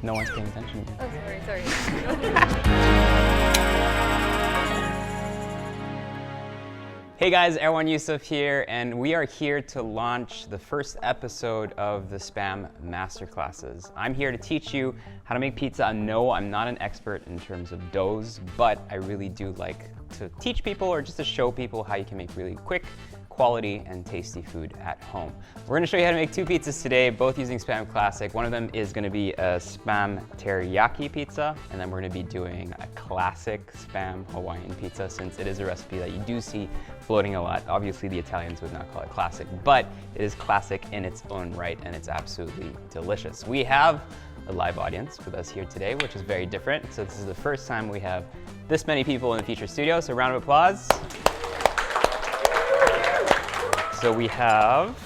No one's paying attention to me. Oh, sorry. Hey guys, Erwan Heussaff here, and we are here to launch the first episode of the SPAM Masterclasses. I'm here to teach you how to make pizza. No, I'm not an expert in terms of doughs, but I really do like to teach people or just to show people how you can make really quick, quality, and tasty food at home. We're gonna show you how to make two pizzas today, both using SPAM Classic. One of them is gonna be a SPAM teriyaki pizza, and then we're gonna be doing a classic SPAM Hawaiian pizza, since it is a recipe that you do see floating a lot. Obviously, the Italians would not call it classic, but it is classic in its own right, and it's absolutely delicious. We have a live audience with us here today, which is very different. So this is the first time we have this many people in the feature studio, so round of applause. So we have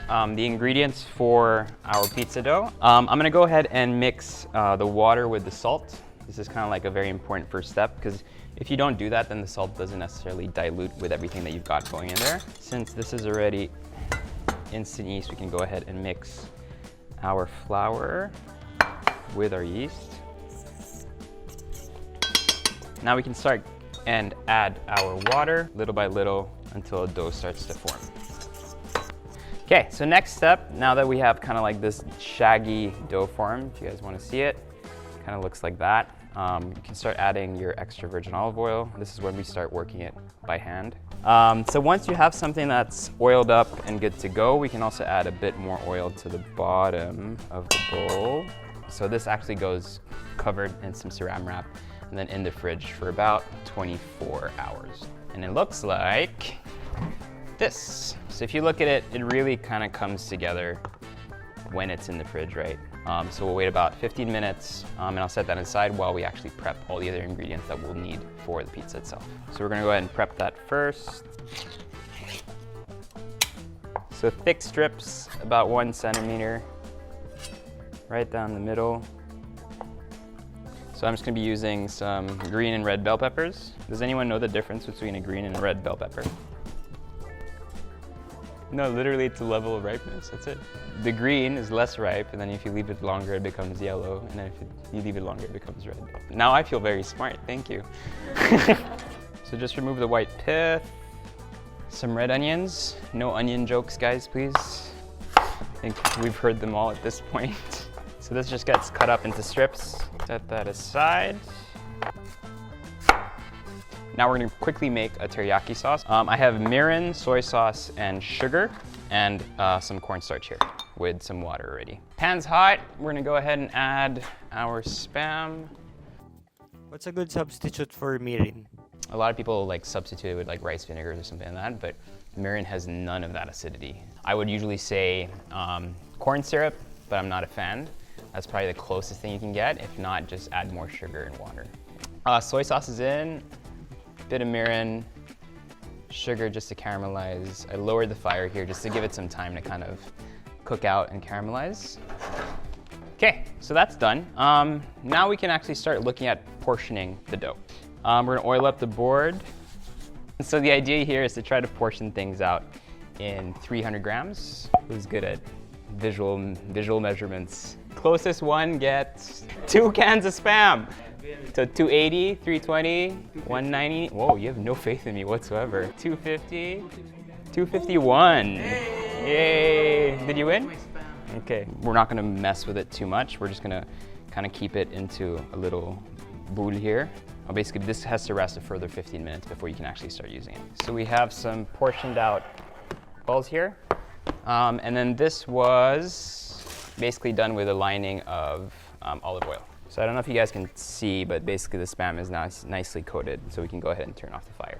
the ingredients for our pizza dough. I'm gonna go ahead and mix the water with the salt. This is kind of like a very important first step, because if you don't do that, then the salt doesn't necessarily dilute with everything that you've got going in there. Since this is already instant yeast, we can go ahead and mix our flour with our yeast. Now we can start and add our water little by little until the dough starts to form. Okay, so next step, now that we have kind of like this shaggy dough form, if you guys want to see it, kind of looks like that. You can start adding your extra virgin olive oil. This is when we start working it by hand. So once you have something that's oiled up and good to go, we can also add a bit more oil to the bottom of the bowl. So this actually goes covered in some saran wrap and then in the fridge for about 24 hours. And it looks like this. So if you look at it, it really kind of comes together when it's in the fridge, right? So we'll wait about 15 minutes and I'll set that aside while we actually prep all the other ingredients that we'll need for the pizza itself. So we're gonna go ahead and prep that first. So thick strips, about 1 centimeter, right down the middle. So I'm just gonna be using some green and red bell peppers. Does anyone know the difference between a green and a red bell pepper? No, literally it's a level of ripeness, that's it. The green is less ripe, and then if you leave it longer, it becomes yellow, and then if you leave it longer, it becomes red. Now I feel very smart, thank you. So just remove the white pith, some red onions. No onion jokes, guys, please. I think we've heard them all at this point. So this just gets cut up into strips. Set that aside. Now we're gonna quickly make a teriyaki sauce. I have mirin, soy sauce, and sugar, and some cornstarch here with some water already. Pan's hot. We're gonna go ahead and add our SPAM. What's a good substitute for mirin? A lot of people like substitute it with like rice vinegars or something like that, but mirin has none of that acidity. I would usually say corn syrup, but I'm not a fan. That's probably the closest thing you can get. If not, just add more sugar and water. Soy sauce is in. Bit of mirin, sugar just to caramelize. I lowered the fire here just to give it some time to kind of cook out and caramelize. Okay, so that's done. Now we can actually start looking at portioning the dough. We're gonna oil up the board. So the idea here is to try to portion things out in 300 grams. Who's good at visual measurements? Closest one gets 2 cans of SPAM. So 280, 320, 190. Whoa, you have no faith in me whatsoever. 250, 251. Yay! Did you win? Okay, we're not gonna mess with it too much. We're just gonna kind of keep it into a little boule here. Basically, this has to rest a further 15 minutes before you can actually start using it. So we have some portioned out balls here. And then this was basically done with a lining of olive oil. So I don't know if you guys can see, but basically the SPAM is now nicely coated, so we can go ahead and turn off the fire.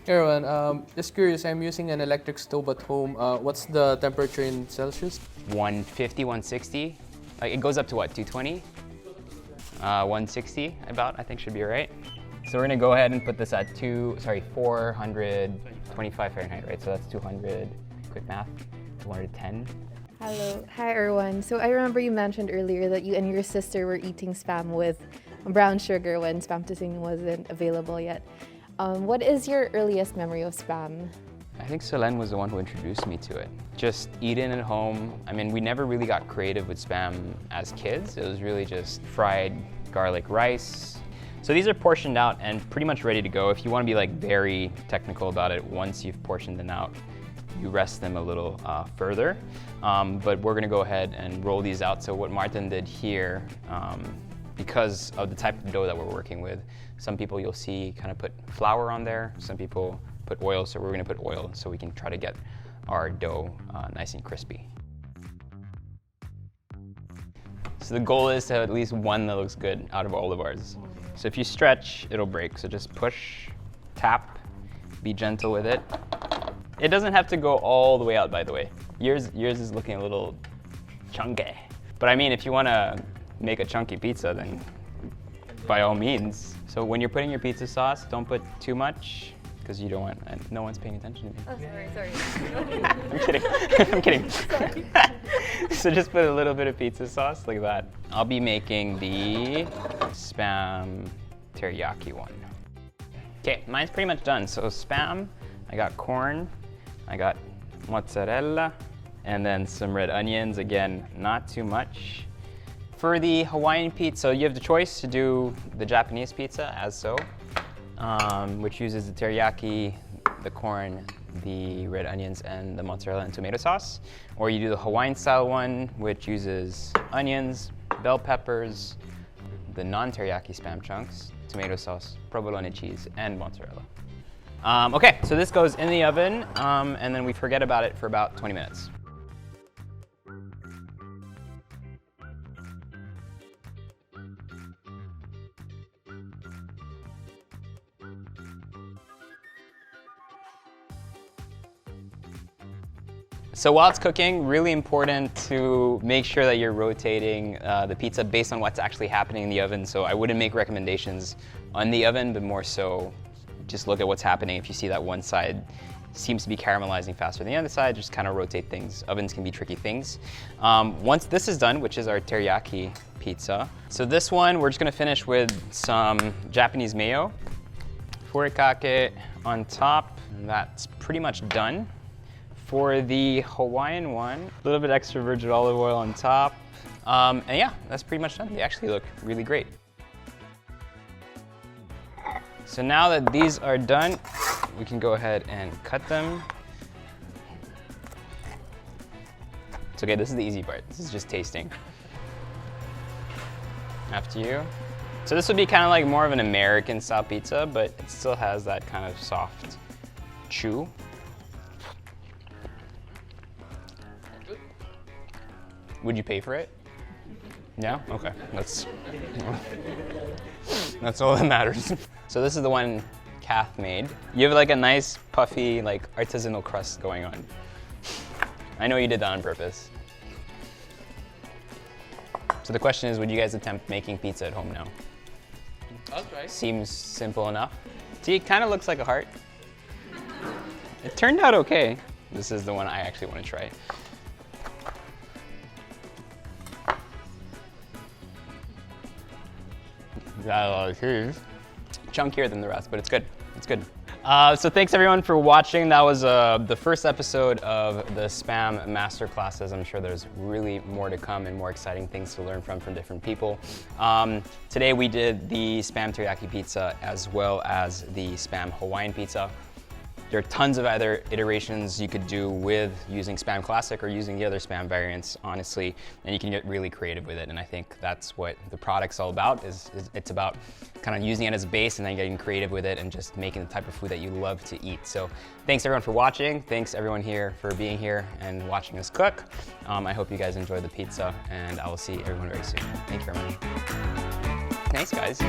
Erwan, just curious, I'm using an electric stove at home. What's the temperature in Celsius? 150, 160. Like it goes up to what, 220? 160 about, I think should be all right. So we're gonna go ahead and put this at 425 Fahrenheit, right? So that's 200, quick math, 210. Hello. Hi, Erwan. So I remember you mentioned earlier that you and your sister were eating SPAM with brown sugar when SPAM tasting wasn't available yet. What is your earliest memory of SPAM? I think Solen was the one who introduced me to it. Just eating at home. I mean, we never really got creative with Spam as kids. It was really just fried garlic rice. So these are portioned out and pretty much ready to go. If you want to be like very technical about it, once you've portioned them out, you rest them a little further. But we're gonna go ahead and roll these out. So what Martin did here, because of the type of dough that we're working with, some people you'll see kind of put flour on there, some people put oil, so we're gonna put oil so we can try to get our dough nice and crispy. So the goal is to have at least one that looks good out of all of ours. So if you stretch, it'll break. So just push, tap, be gentle with it. It doesn't have to go all the way out, by the way. Yours is looking a little chunky. But I mean, if you wanna make a chunky pizza, then by all means. So when you're putting your pizza sauce, don't put too much, because you don't want, no one's paying attention to me. Oh, sorry. I'm kidding, I'm kidding. So just put a little bit of pizza sauce like that. I'll be making the Spam teriyaki one. Okay, mine's pretty much done. So Spam, I got corn, I got mozzarella, and then some red onions. Again, not too much. For the Hawaiian pizza, you have the choice to do the Japanese pizza as so, which uses the teriyaki, the corn, the red onions, and the mozzarella and tomato sauce. Or you do the Hawaiian style one, which uses onions, bell peppers, the non-teriyaki Spam chunks, tomato sauce, provolone cheese, and mozzarella. Okay, so this goes in the oven, and then we forget about it for about 20 minutes. So while it's cooking, really important to make sure that you're rotating the pizza based on what's actually happening in the oven. So I wouldn't make recommendations on the oven, but more so just look at what's happening. If you see that one side seems to be caramelizing faster than the other side, just kind of rotate things. Ovens can be tricky things. Once this is done, which is our teriyaki pizza. So this one, we're just gonna finish with some Japanese mayo, furikake on top, and that's pretty much done. For the Hawaiian one, a little bit extra virgin olive oil on top. And yeah, that's pretty much done. They actually look really great. So now that these are done, we can go ahead and cut them. It's okay, this is the easy part. This is just tasting. After you. So this would be kind of like more of an American style pizza, but it still has that kind of soft chew. Would you pay for it? Yeah? Okay. That's all that matters. So this is the one Kath made. You have like a nice puffy, like artisanal crust going on. I know you did that on purpose. So the question is, would you guys attempt making pizza at home now? I'll try. Seems simple enough. See, it kind of looks like a heart. It turned out okay. This is the one I actually want to try. Got a lot of cheese. Chunkier than the rest, but it's good. It's good. So thanks everyone for watching. That was the first episode of the Spam Masterclasses. I'm sure there's really more to come and more exciting things to learn from different people. Today we did the Spam teriyaki pizza as well as the Spam Hawaiian pizza. There are tons of other iterations you could do with using Spam Classic or using the other Spam variants, honestly, and you can get really creative with it. And I think that's what the product's all about, is it's about kind of using it as a base and then getting creative with it and just making the type of food that you love to eat. So thanks everyone for watching. Thanks everyone here for being here and watching us cook. I hope you guys enjoyed the pizza, and I will see everyone very soon. Thank you very much. Thanks, guys.